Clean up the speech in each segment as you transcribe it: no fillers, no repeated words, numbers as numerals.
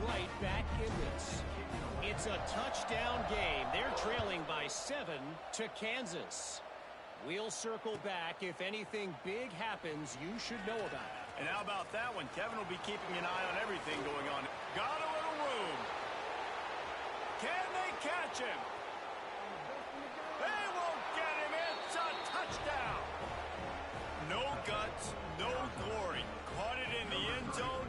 right back in this. It's a touchdown game. They're trailing by 7 to Kansas. We'll circle back. If anything big happens, you should know about it. And how about that one? Kevin will be keeping an eye on everything going on. Got a little room. Can they catch him? They won't get him. It's a touchdown. No guts, no glory. Caught it in the end zone.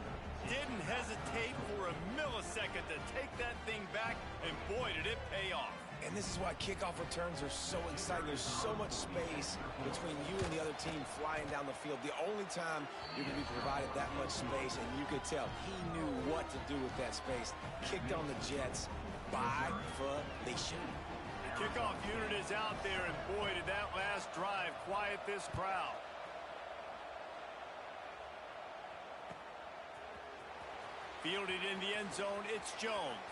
Didn't hesitate for a millisecond to take that thing back, and boy, did it pay off. And this is why kickoff returns are so exciting. There's so much space between you and the other team flying down the field. The only time you're going to be provided that much space, and you could tell he knew what to do with that space. Kicked on the Jets by Felicia. The kickoff unit is out there, and boy, did that last drive quiet this crowd. Fielded in the end zone, it's Jones.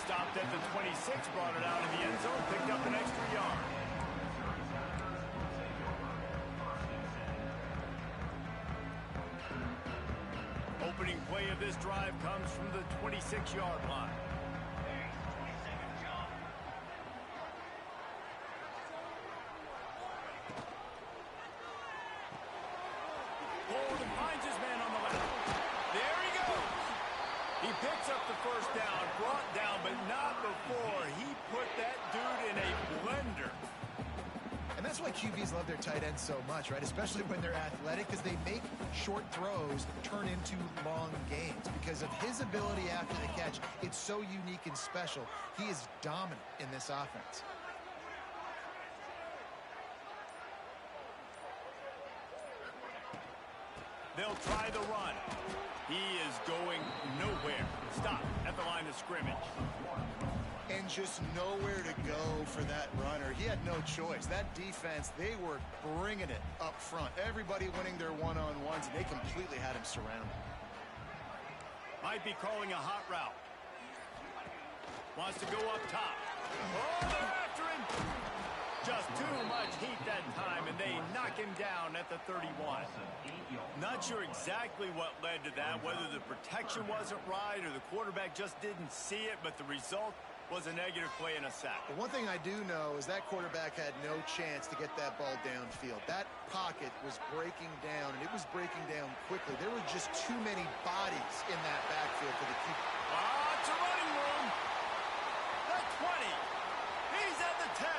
Stopped at the 26, brought it out of the end zone, picked up an extra yard. Opening play of this drive comes from the 26-yard line. He picks up the first down, brought down, but not before he put that dude in a blender. And that's why QBs love their tight ends so much, right? Especially when they're athletic, because they make short throws turn into long gains. Because of his ability after the catch, it's so unique and special. He is dominant in this offense. They'll try the run. He is going nowhere. Stop at the line of scrimmage. And just nowhere to go for that runner. He had no choice. That defense, they were bringing it up front. Everybody winning their one-on-ones, and they completely had him surrounded. Might be calling a hot route. Wants to go up top. Oh, they're after him. Just too much heat that time, and they knock him down at the 31. Not sure exactly what led to that, whether the protection wasn't right or the quarterback just didn't see it, but the result was a negative play and a sack. The one thing I do know is that quarterback had no chance to get that ball downfield. That pocket was breaking down, and it was breaking down quickly. There were just too many bodies in that backfield for the keeper. It's a running room. The 20. He's at the 10.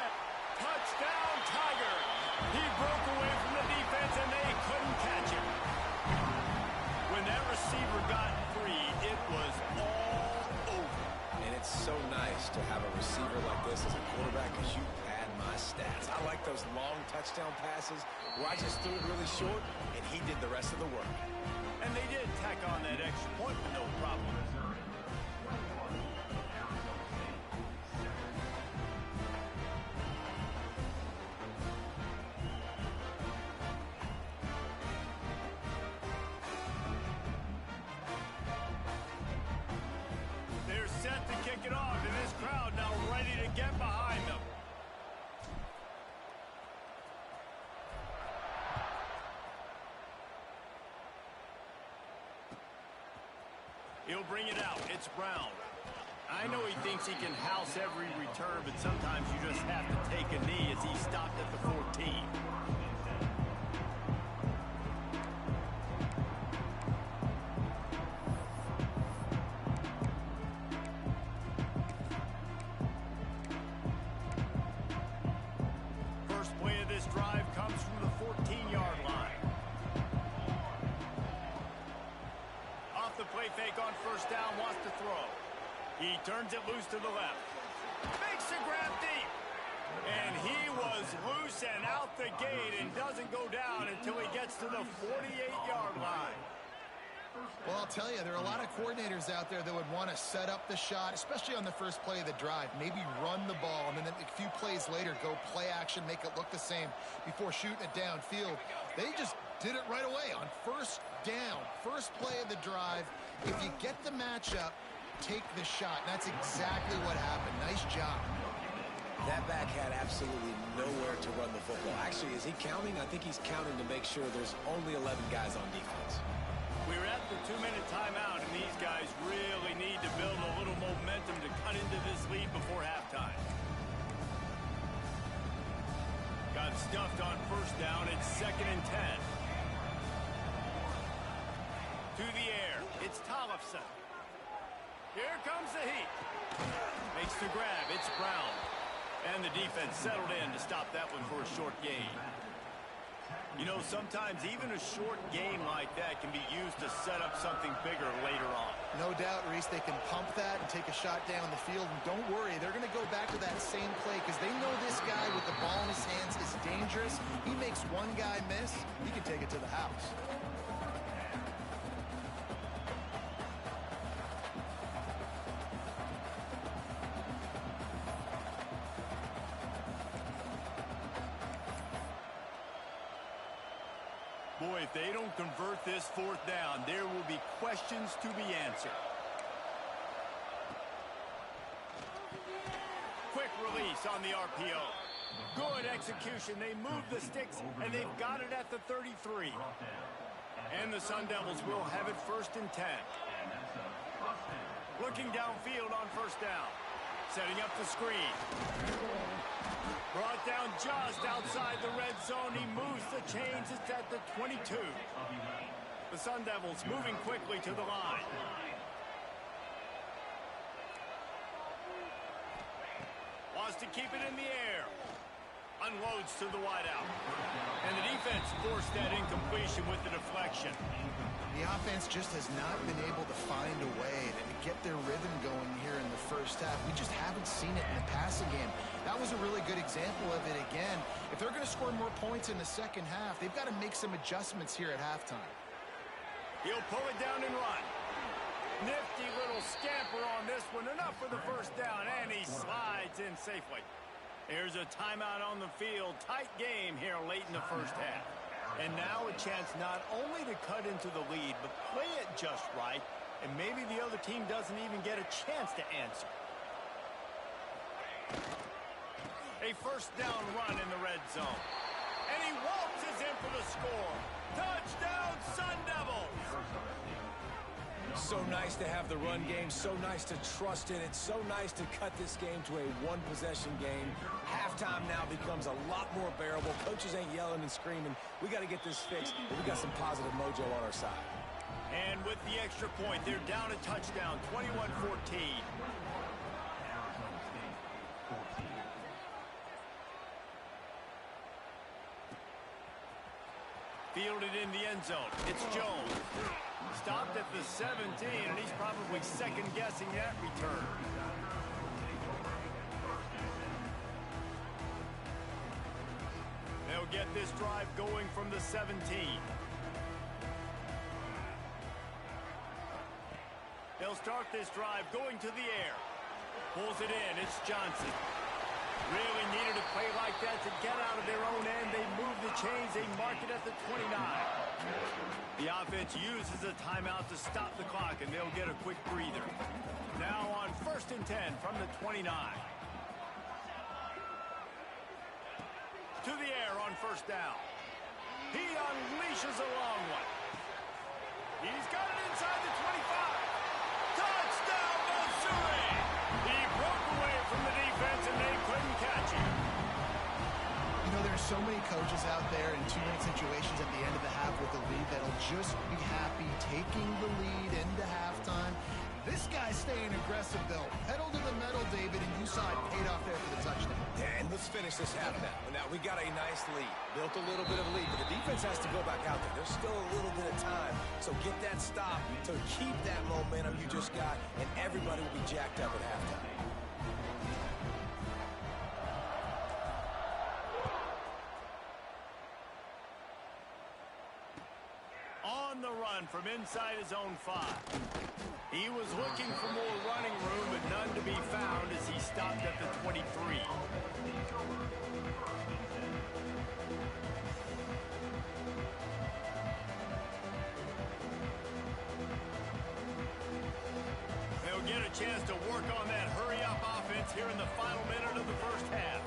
Touchdown, Tiger. He broke away from the defense, and they couldn't catch him. When that receiver got free, it was all over. And it's so nice to have a receiver like this as a quarterback, because you pad my stats. I like those long touchdown passes where I just threw it really short, and he did the rest of the work. And they did tack on that extra point with no problem. Set to kick it off, and this crowd now ready to get behind them. He'll bring it out. It's Brown. I know he thinks he can house every return, but sometimes you just have to take a knee as he stopped at the 14. Drive comes from the 14-yard line. Off the play fake on first down, wants to throw. He turns it loose to the left. Makes a grab deep. And he was loose and out the gate and doesn't go down until he gets to the 48-yard line. Well, I'll tell you, there are a lot of coordinators out there that would want to set up the shot, especially on the first play of the drive. Maybe run the ball, and then a few plays later, go play action, make it look the same before shooting it downfield. They just did it right away on first down, first play of the drive. If you get the matchup, take the shot. And that's exactly what happened. Nice job. That back had absolutely nowhere to run the football. Actually, is he counting? I think he's counting to make sure there's only 11 guys on defense. We're at the 2-minute timeout, and the guys really need to build a little momentum to cut into this lead before halftime. Got stuffed on first down. It's 2nd and 10. To the air. It's Tollefson. Here comes the heat. Makes the grab. It's Brown. And the defense settled in to stop that one for a short gain. You know, sometimes even a short game like that can be used to set up something bigger later on. No doubt, Reese, they can pump that and take a shot down the field. And don't worry, they're going to go back to that same play because they know this guy with the ball in his hands is dangerous. He makes one guy miss, he can take it to the house. Boy, if they don't convert this 4th down, there will be questions to be answered. Quick release on the RPO. Good execution. They move the sticks, and they've got it at the 33. And the Sun Devils will have it 1st and 10. Looking downfield on 1st down. Setting up the screen. Brought down just outside the red zone. He moves the chains. It's at the 22. The Sun Devils moving quickly to the line. Wants to keep it in the air. Unloads to the wideout. And the defense forced that incompletion with the deflection. The offense just has not been able to find a way to get their rhythm going here in the first half. We just haven't seen it in the passing game. That was a really good example of it again. If they're going to score more points in the second half, they've got to make some adjustments here at halftime. He'll pull it down and run. Nifty little scamper on this one. Enough for the 1st down, and he slides in safely. There's a timeout on the field. Tight game here late in the first half. And now a chance not only to cut into the lead, but play it just right, and maybe the other team doesn't even get a chance to answer. A 1st down run in the red zone. And he waltzes in for the score. Touchdown, Sun Devils! So nice to have the run game, so nice to trust in it, so nice to cut this game to a one-possession game. Halftime now becomes a lot more bearable. Coaches ain't yelling and screaming. We got to get this fixed, but we got some positive mojo on our side. And with the extra point, they're down a touchdown, 21-14. Fielded in the end zone. It's Jones. Stopped at the 17, and he's probably second-guessing that return. They'll get this drive going from the 17. They'll start this drive going to the air. Pulls it in. It's Johnson. Really needed a play like that to get out of their own end. They move the chains. They mark it at the 29. The offense uses a timeout to stop the clock, and they'll get a quick breather. Now on 1st and 10 from the 29. To the air on 1st down. He unleashes a long one. He's got it inside the 25. Touchdown, Missouri! He broke away from the defense, and they couldn't catch him. You know, there's so many coaches out there in 2-minute situations at the end of the half with the lead that'll just be happy taking the lead into halftime. This guy's staying aggressive, though. Pedal to the metal, David, and you saw it paid off there for the touchdown. And let's finish this half now. Now, we got a nice lead. Built a little bit of a lead, but the defense has to go back out there. There's still a little bit of time. So get that stop to keep that momentum you just got, and everybody will be jacked up at halftime. On the run from inside his own 5. He was looking for more running room, but none to be found as he stopped at the 23. They'll get a chance to work on that hurry-up offense here in the final minute of the first half.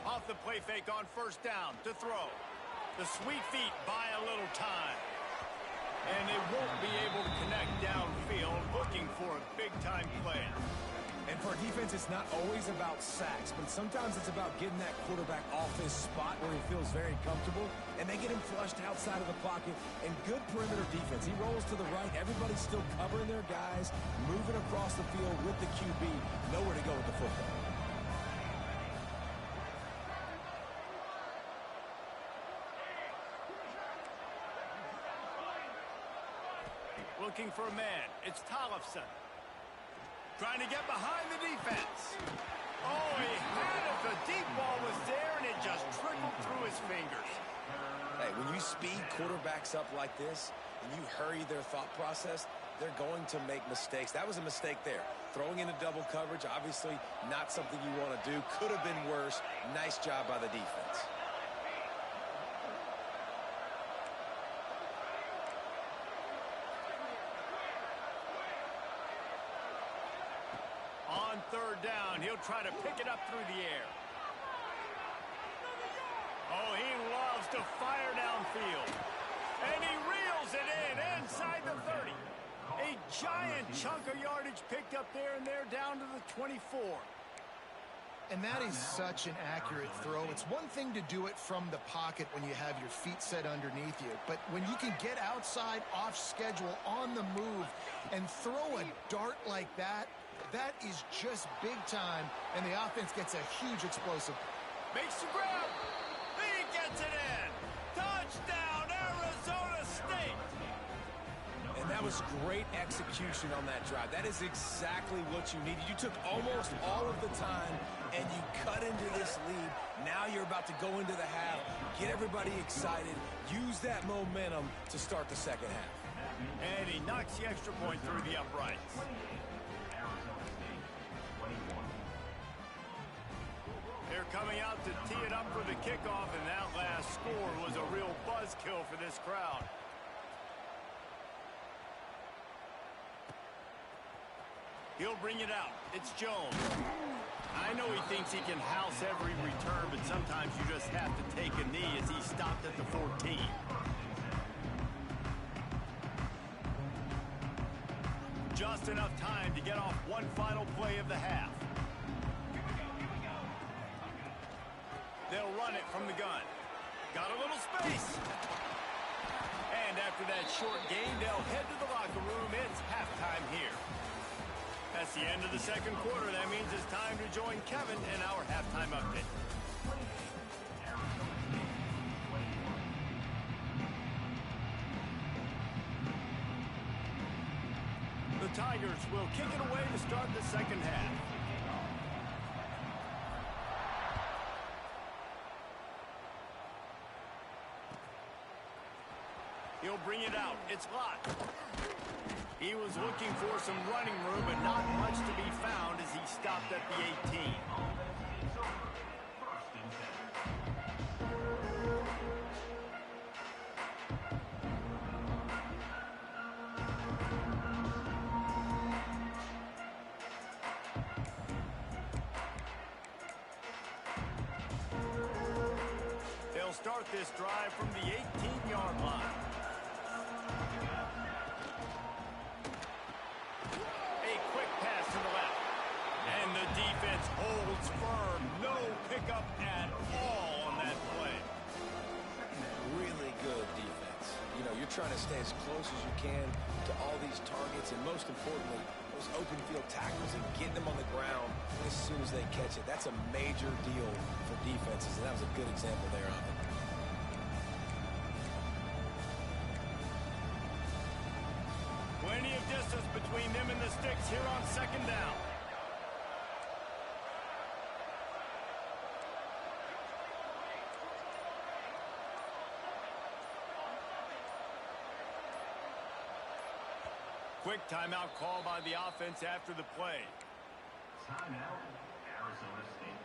Off the play fake on 1st down to throw. The sweet feet buy a little time. And they won't be able to connect downfield. For a defense, it's not always about sacks, but sometimes it's about getting that quarterback off his spot where he feels very comfortable, and they get him flushed outside of the pocket, and good perimeter defense. He rolls to the right. Everybody's still covering their guys, moving across the field with the QB. Nowhere to go with the football. Looking for a man. It's Tollefson. Trying to get behind the defense. Oh, he had it. The deep ball was there, and it just trickled through his fingers. Hey, when you speed quarterbacks up like this, and you hurry their thought process, they're going to make mistakes. That was a mistake there. Throwing into double coverage, obviously not something you want to do. Could have been worse. Nice job by the defense. On third down, he'll try to pick it up through the air. Oh, he loves to fire downfield. And he reels it in inside the 30. A giant chunk of yardage picked up there, and they're down to the 24. And that is such an accurate throw. It's one thing to do it from the pocket when you have your feet set underneath you, but when you can get outside, off schedule, on the move, and throw a dart like that, that is just big time, and the offense gets a huge explosive. Makes the grab. He gets it in. Touchdown, Arizona State. And that was great execution on that drive. That is exactly what you needed. You took almost all of the time, and you cut into this lead. Now you're about to go into the half, get everybody excited, use that momentum to start the second half. And he knocks the extra point through the uprights. They're coming out to tee it up for the kickoff, and that last score was a real buzzkill for this crowd. He'll bring it out. It's Jones. I know he thinks he can house every return, but sometimes you just have to take a knee as he stopped at the 14. Just enough time to get off one final play of the half. They'll run it from the gun. Got a little space. And after that short game, they'll head to the locker room. It's halftime here. That's the end of the second quarter. That means it's time to join Kevin in our halftime update. The Tigers will kick it away to start the second half. He'll bring it out. It's Lott. He was looking for some running room, but not much to be found as he stopped at the 18. They'll start this drive from the 18-yard line. Defense holds firm. No pickup at all on that play. Really good defense. You know, you're trying to stay as close as you can to all these targets, and most importantly, those open field tackles and getting them on the ground as soon as they catch it. That's a major deal for defenses, and that was a good example there of it. Plenty of distance between them and the sticks here on second down. Quick timeout call by the offense after the play. Timeout, Arizona State.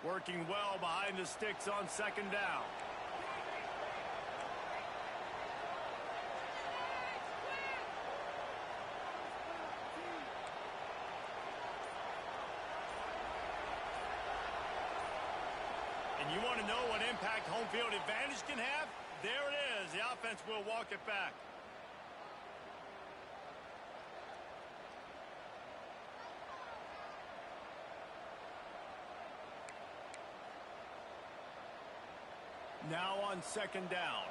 Working well behind the sticks on second down. And you want to know what impact home field advantage can have? There it is. The offense will walk it back. Now on second down.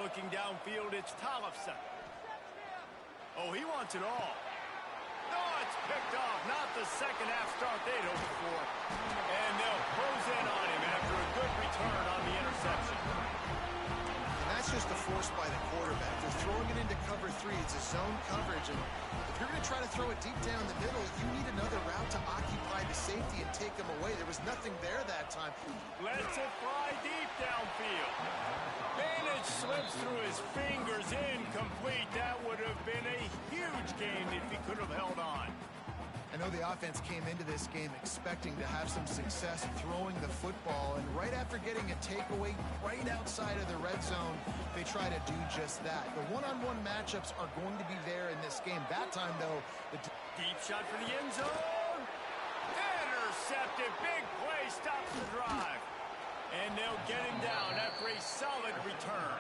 Looking downfield, it's Tollefson. Oh, he wants it all. No, it's picked off. Not the second half start they'd hoped for. And they'll close in on him after a good return on the interception. And that's just a force by the quarterback. They're throwing it into cover 3. It's a zone coverage. And if you're going to try to throw it deep down the middle, you need another route to occupy the safety and take them away. There was nothing there that time. Lets it fly deep downfield. And it slips through his fingers, incomplete. That would have been a huge game if he could have held on. I know the offense came into this game expecting to have some success throwing the football, and right after getting a takeaway right outside of the red zone, they try to do just that. The one-on-one matchups are going to be there in this game. That time, though, the Deep shot for the end zone. Intercepted. Big play stops the drive. And they'll get him down after a solid return.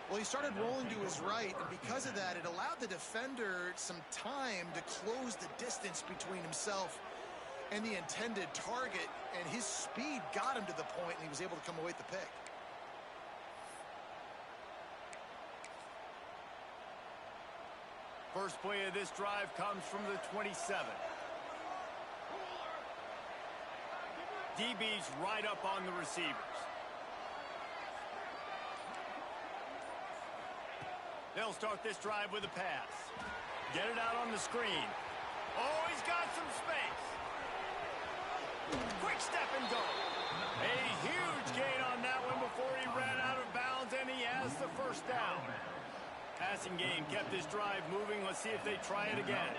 Well, he started rolling to his right, and because of that, it allowed the defender some time to close the distance between himself and the intended target, and his speed got him to the point, and he was able to come away with the pick. First play of this drive comes from the 27. DB's right up on the receivers. They'll start this drive with a pass. Get it out on the screen. Oh, he's got some space. Quick step and go. A huge gain on that one before he ran out of bounds, and he has the first down. Passing game kept this drive moving. Let's see if they try it again.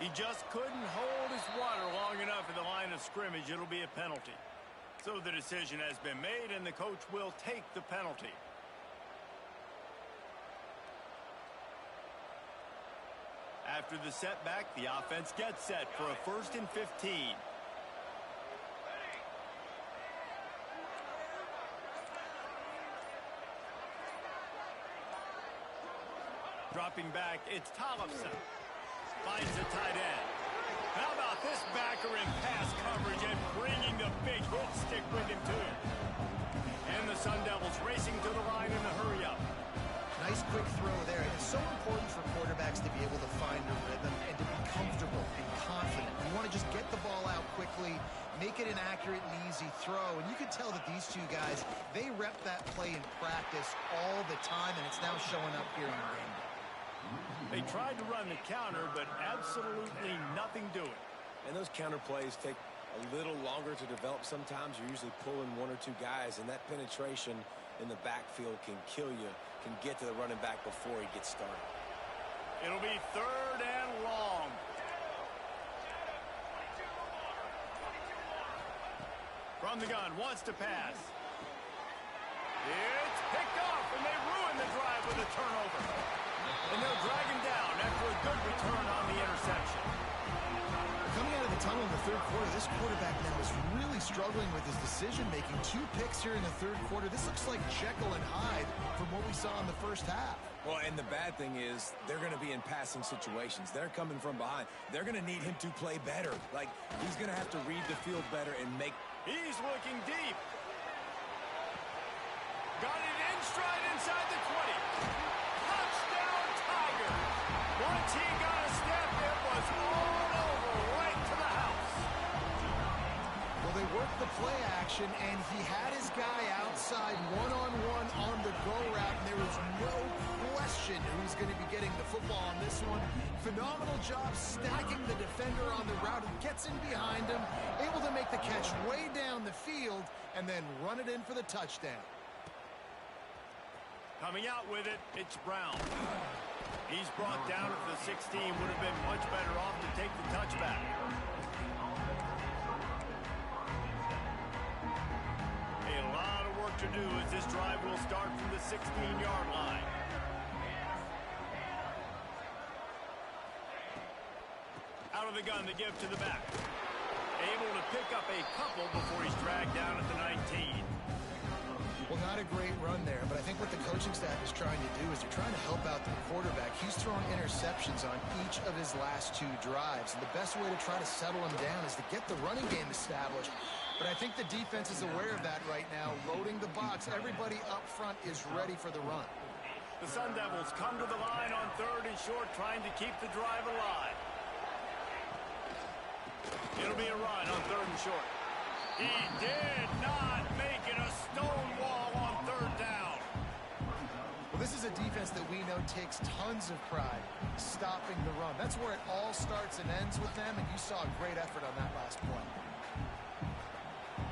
He just couldn't hold his water long enough in the line of scrimmage. It'll be a penalty. So the decision has been made, and the coach will take the penalty. After the setback, the offense gets set for a 1st and 15. Dropping back, it's Tollefson. Finds the tight end. How about this backer in pass coverage and bringing the big hit stick with him, too. And the Sun Devils racing to the line in the hurry-up. Nice quick throw there. It's so important for quarterbacks to be able to find a rhythm and to be comfortable and confident. You want to just get the ball out quickly, make it an accurate and easy throw. And you can tell that these two guys, they rep that play in practice all the time, and it's now showing up here in the game. They tried to run the counter, but absolutely nothing doing. And those counter plays take a little longer to develop sometimes. You're usually pulling 1 or 2 guys, and that penetration in the backfield can kill you, can get to the running back before he gets started. It'll be 3rd and long. From the gun, wants to pass. It's picked off, and they ruin the drive with a turnover. And they'll drag him down after a good return on the interception. Coming out of the tunnel in the third quarter, this quarterback now is really struggling with his decision-making. 2 picks here in the third quarter. This looks like Jekyll and Hyde from what we saw in the first half. Well, and the bad thing is they're going to be in passing situations. They're coming from behind. They're going to need him to play better. Like, he's going to have to read the field better and make... He's looking deep. Got it in stride inside the 20. Touchdown, Tiger. Once he got a step, it was all over, right to the house. Well, they worked the play action, and he had his guy outside one-on-one on the go route, and there was no question who's going to be getting the football on this one. Phenomenal job stacking the defender on the route. He gets in behind him, able to make the catch way down the field, and then run it in for the touchdown. Coming out with it, it's Brown. He's brought down at the 16. Would have been much better off to take the touchback. A lot of work to do as this drive will start from the 16-yard line. Out of the gun, the give to the back. Able to pick up a couple before he's dragged down at the 19. Well, not a great run there, but I think what the coaching staff is trying to do is they're trying to help out the quarterback. He's thrown interceptions on each of his last 2 drives, and the best way to try to settle him down is to get the running game established. But I think the defense is aware of that right now, loading the box. Everybody up front is ready for the run. The Sun Devils come to the line on 3rd and short, trying to keep the drive alive. It'll be a run on 3rd and short. He did not make it a stone wall on 3rd down. Well, this is a defense that we know takes tons of pride stopping the run. That's where it all starts and ends with them, and you saw a great effort on that last play.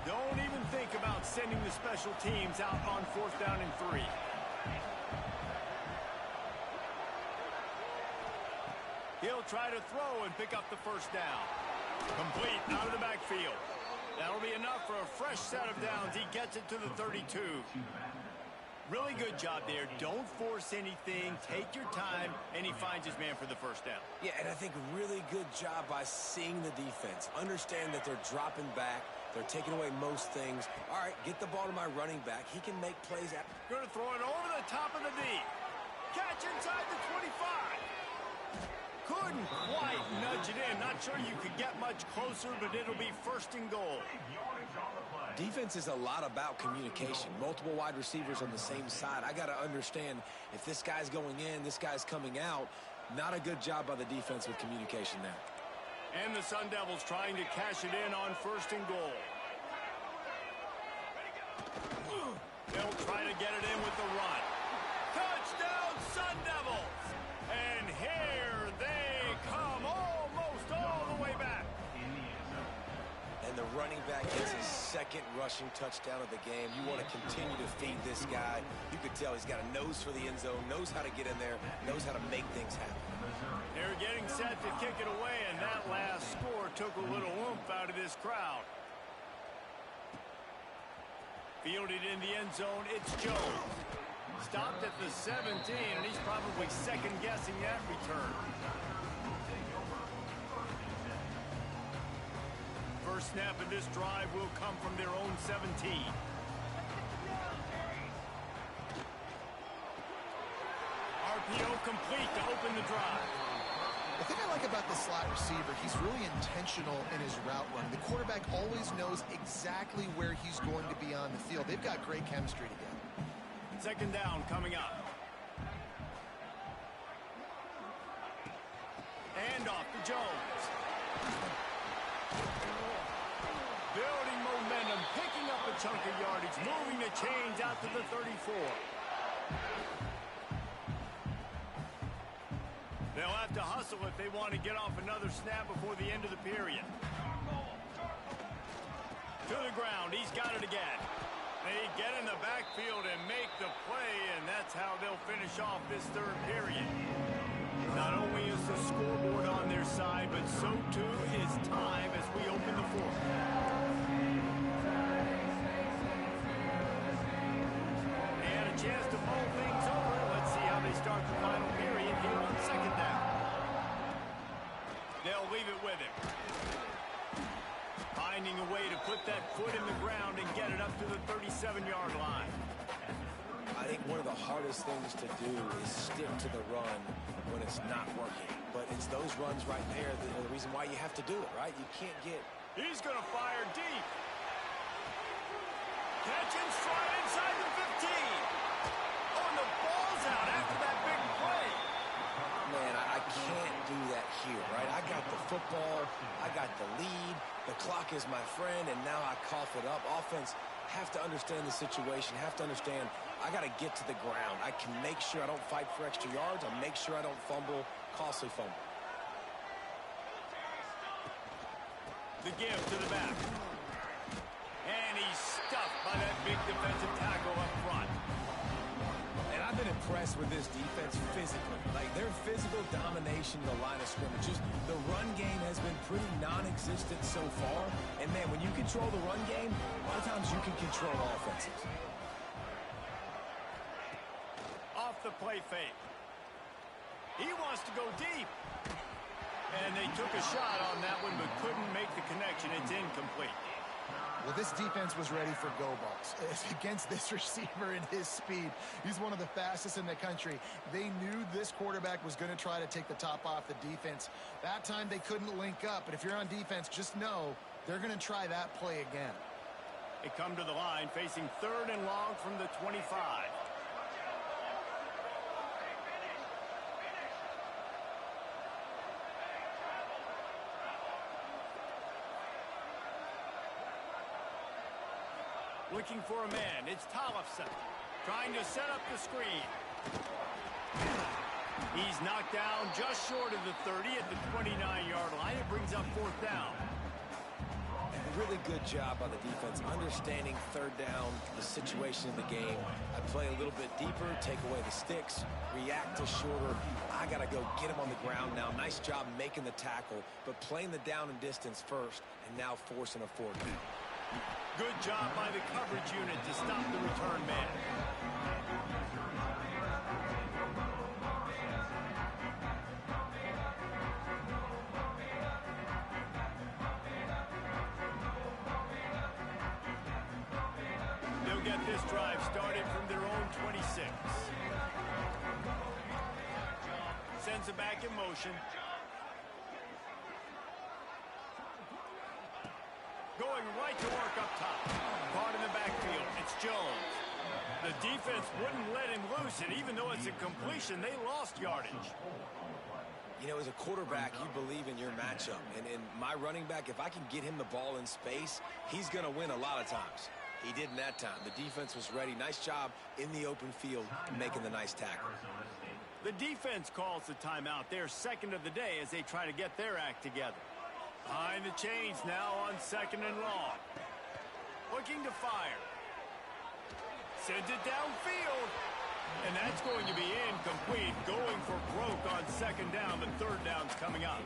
Don't even think about sending the special teams out on 4th down and 3. He'll try to throw and pick up the 1st down. Complete out of the backfield. That'll be enough for a fresh set of downs. He gets it to the 32. Really good job there. Don't force anything. Take your time, and he finds his man for the 1st down. Yeah, and I think really good job by seeing the defense. Understand that they're dropping back. They're taking away most things. All right, get the ball to my running back. He can make plays. Going to throw it over the top of the D. Catch inside the 25. Couldn't quite nudge it in. Not sure you could get much closer, but it'll be 1st and goal. Defense is a lot about communication. Multiple wide receivers on the same side. I got to understand if this guy's going in, this guy's coming out. Not a good job by the defense with communication there. And the Sun Devils trying to cash it in on 1st and goal. They'll try to get it in with the run. Touchdown, Sun Devils! And here they come, almost all the way back. And the running back gets his 2nd rushing touchdown of the game. You want to continue to feed this guy. You could tell he's got a nose for the end zone, knows how to get in there, knows how to make things happen. They're getting set to kick it away, and that last score took a little oomph out of this crowd. Fielded in the end zone, it's Jones. Stopped at the 17, and he's probably second-guessing that return. First snap of this drive will come from their own 17. RPO complete to open the drive. The thing I like about the slot receiver, he's really intentional in his route run. The quarterback always knows exactly where he's going to be on the field. They've got great chemistry together. 2nd down coming up. And off to Jones. Building momentum, picking up a chunk of yardage, moving the chains out to the 34. They'll have to hustle if they want to get off another snap before the end of the period. To the ground, he's got it again. They get in the backfield and make the play, and that's how they'll finish off this 3rd period. Not only is the scoreboard on their side, but so too is time as we open the 4th. And a chance to mull things over. Let's see how they start the final period here on 2nd down. They'll leave it with him. Finding a way to put that foot in the ground and get it up to the 37-yard line. I think one of the hardest things to do is stick to the run when it's not working. But it's those runs right there that are the reason why you have to do it, right? You can't get... He's going to fire deep. Catch and stride inside the 15. Oh, and the ball's out after that big play. Man, I can't do that here, right? I got the football. I got the lead. The clock is my friend, and now I cough it up. Offense have to understand the situation, have to understand I got to get to the ground. I can make sure I don't fight for extra yards. I make sure I don't fumble, costly fumble. The give to the back. And he's stuffed by that big defensive tackle up front. And I've been impressed with this defense physically. Like, their physical domination of the line of scrimmage. Just the run game has been pretty non-existent so far. And, man, when you control the run game, a lot of times you can control offenses. the play fake. He wants to go deep. And they took a shot on that one, but couldn't make the connection. It's incomplete. Well, this defense was ready for go balls. Against this receiver and his speed, he's one of the fastest in the country. They knew this quarterback was going to try to take the top off the defense. That time they couldn't link up, but if you're on defense, just know they're going to try that play again. They come to the line facing 3rd and long from the 25. Looking for a man. It's Tollefson trying to set up the screen. He's knocked down just short of the 30 at the 29-yard line. It brings up 4th down. A really good job by the defense understanding 3rd down, the situation in the game. I play a little bit deeper, take away the sticks, react to shorter. I got to go get him on the ground now. Nice job making the tackle, but playing the down and distance first and now forcing a 4th down. Good job by the coverage unit to stop the return man. They'll get this drive started from their own 26. Sends it back in motion. Going right to work up top. Caught in the backfield. It's Jones. The defense wouldn't let him loose, and even though it's a completion, they lost yardage. You know, as a quarterback, you believe in your matchup. And in my running back, if I can get him the ball in space, he's going to win a lot of times. He didn't that time. The defense was ready. Nice job in the open field making the nice tackle. The defense calls the timeout. They're 2nd of the day as they try to get their act together. Behind the chains now on 2nd and long. Looking to fire. Sends it downfield. And that's going to be incomplete. Going for broke on 2nd down. The 3rd down's coming up.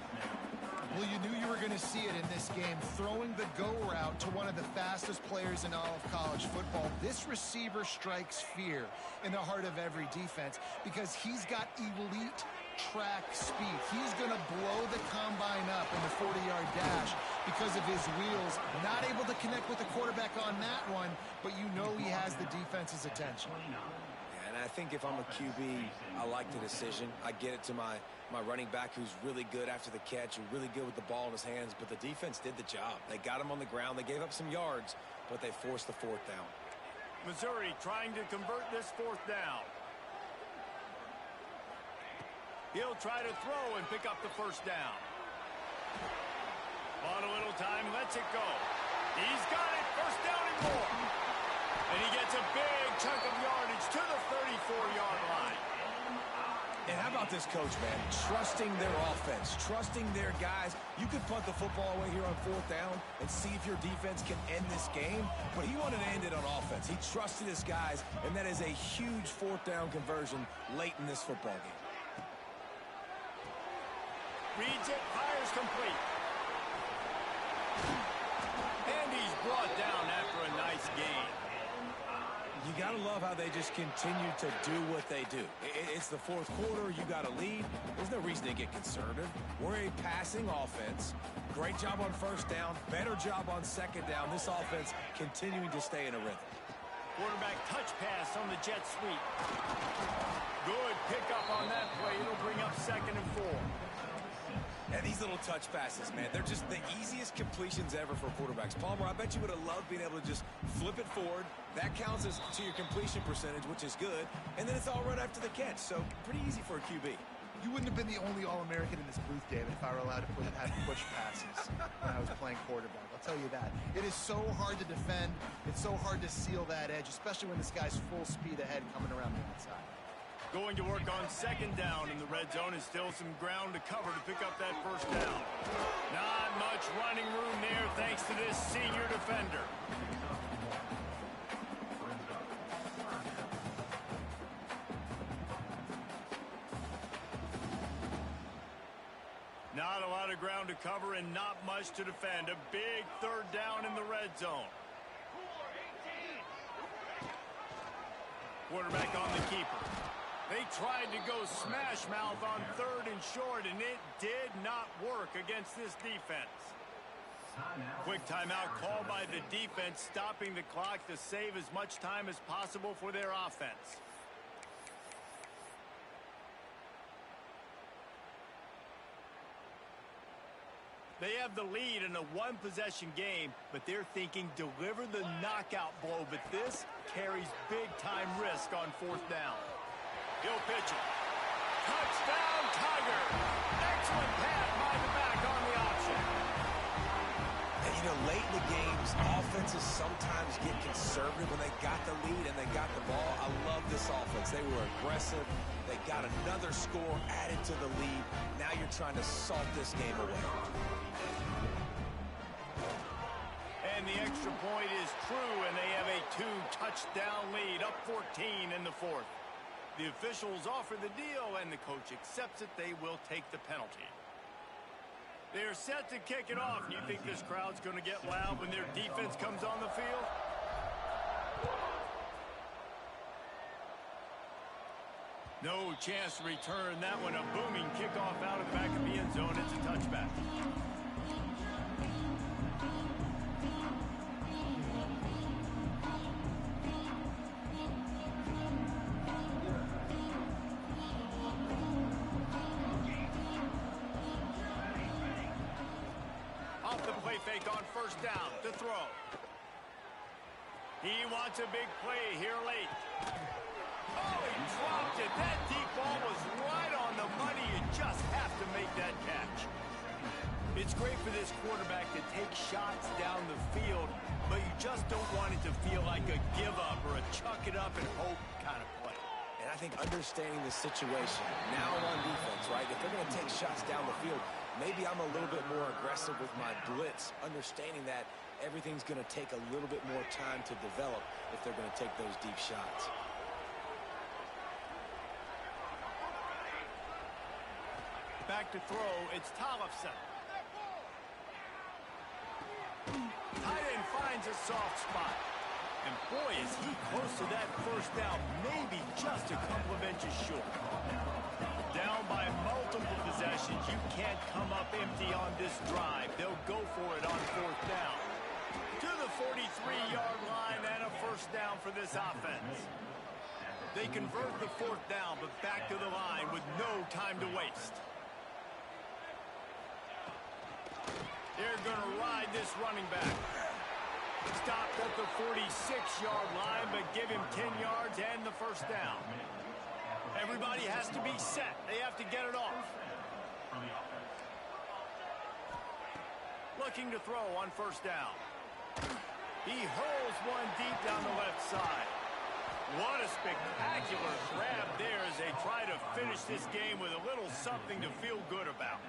Well, you knew you were going to see it in this game. Throwing the go route to one of the fastest players in all of college football. This receiver strikes fear in the heart of every defense because he's got elite track speed. He's going to blow the combine up in the 40-yard dash because of his wheels. Not able to connect with the quarterback on that one, but you know he has the defense's attention. And I think if I'm a QB, I like the decision. I get it to my running back who's really good after the catch and really good with the ball in his hands, but the defense did the job. They got him on the ground. They gave up some yards, but they forced the 4th down. Missouri trying to convert this 4th down. He'll try to throw and pick up the 1st down. On a little time, lets it go. He's got it. 1st down and more. And he gets a big chunk of yardage to the 34-yard line. And how about this coach, man? Trusting their offense, trusting their guys. You could punt the football away here on 4th down and see if your defense can end this game, but he wanted to end it on offense. He trusted his guys, and that is a huge 4th down conversion late in this football game. Reads it, fires complete. And he's brought down after a nice gain. You got to love how they just continue to do what they do. It's the 4th quarter. You got to lead. There's no reason to get conservative. We're a passing offense. Great job on 1st down. Better job on 2nd down. This offense continuing to stay in a rhythm. Quarterback touch pass on the jet sweep. Good pickup on that play. It'll bring up 2nd and 4. And these little touch passes, man, they're just the easiest completions ever for quarterbacks. Palmer, I bet you would have loved being able to just flip it forward. That counts as to your completion percentage, which is good. And then it's all right after the catch. So pretty easy for a QB. You wouldn't have been the only All-American in this booth, David, if I were allowed to have push passes when I was playing quarterback. I'll tell you that. It is so hard to defend. It's so hard to seal that edge, especially when this guy's full speed ahead coming around the outside. Going to work on 2nd down in the red zone is still some ground to cover to pick up that 1st down. Not much running room there thanks to this senior defender. Not a lot of ground to cover and not much to defend. A big 3rd down in the red zone. Quarterback on the keeper. They tried to go smash mouth on 3rd and short, and it did not work against this defense. Quick timeout called by the defense, stopping the clock to save as much time as possible for their offense. They have the lead in a one-possession game, but they're thinking deliver the knockout blow, but this carries big-time risk on 4th down. He'll pitch it. Touchdown, Tiger! Excellent pass by the back on the option. And, you know, late in the games, offenses sometimes get conservative when they got the lead and they got the ball. I love this offense. They were aggressive. They got another score added to the lead. Now you're trying to salt this game away. And the extra point is true, and they have a 2-touchdown lead, up 14 in the 4th. The officials offer the deal, and the coach accepts it. They will take the penalty. They're set to kick it off. You think this crowd's going to get loud when their defense comes on the field? No chance to return that one. A booming kickoff out of the back of the end zone. It's a touchback. Fake on 1st down to throw. He wants a big play here late. Oh, he dropped it. That deep ball was right on the money. You just have to make that catch. It's great for this quarterback to take shots down the field, but you just don't want it to feel like a give up or a chuck it up and hope kind of play. And I think understanding the situation, now on defense, right? If they're going to take shots down the field, maybe I'm a little bit more aggressive with my blitz, understanding that everything's going to take a little bit more time to develop if they're going to take those deep shots. Back to throw, it's Tollefson. Tight end finds a soft spot. And boy, is he close to that 1st down, maybe just a couple of inches short. Down by multiple possessions, you can't come up empty on this drive. They'll go for it on 4th down. To the 43-yard line and a 1st down for this offense. They convert the 4th down, but back to the line with no time to waste. They're going to ride this running back. Stopped at the 46-yard line, but give him 10 yards and the 1st down. Everybody has to be set. They have to get it off. Looking to throw on 1st down. He hurls one deep down the left side. What a spectacular grab there as they try to finish this game with a little something to feel good about.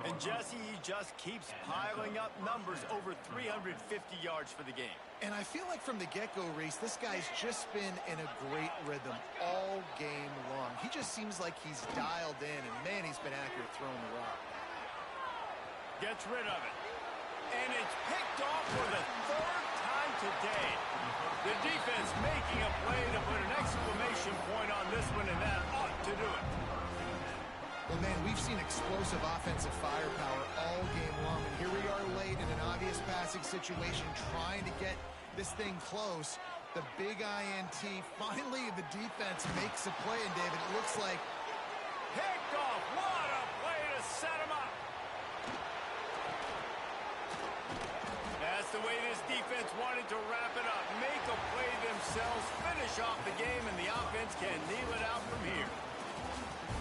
And Jesse, he just keeps piling up numbers, over 350 yards for the game. And I feel like from the get-go, Reese, this guy's just been in a great rhythm all game long. He just seems like he's dialed in, and man, he's been accurate throwing the rock. Gets rid of it. And it's picked off for the 3rd time today. The defense making a play to put an exclamation point on this one, and that ought to do it. Well, man, we've seen explosive offensive firepower all game long, and here we are late in an obvious passing situation trying to get this thing close. The big INT, finally the defense makes a play, and David, it looks like... Picked off! What a play to set him up! That's the way this defense wanted to wrap it up. Make a play themselves, finish off the game, and the offense can kneel it out from here.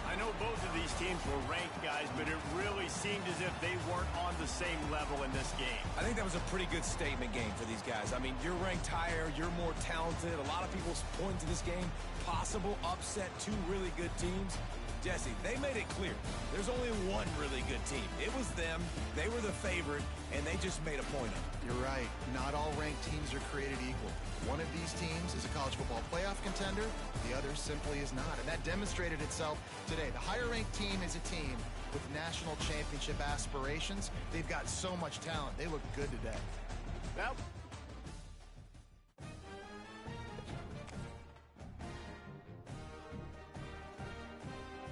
I know both of these teams were ranked, guys, but it really seemed as if they weren't on the same level in this game. I think that was a pretty good statement game for these guys. I mean, you're ranked higher, you're more talented. A lot of people point to this game, possible upset, 2 really good teams. Jesse, they made it clear. There's only one really good team. It was them. They were the favorite, and they just made a point of it. You're right. Not all ranked teams are created equal. One of these teams is a college football playoff contender. The other simply is not. And that demonstrated itself today. The higher-ranked team is a team with national championship aspirations. They've got so much talent. They look good today.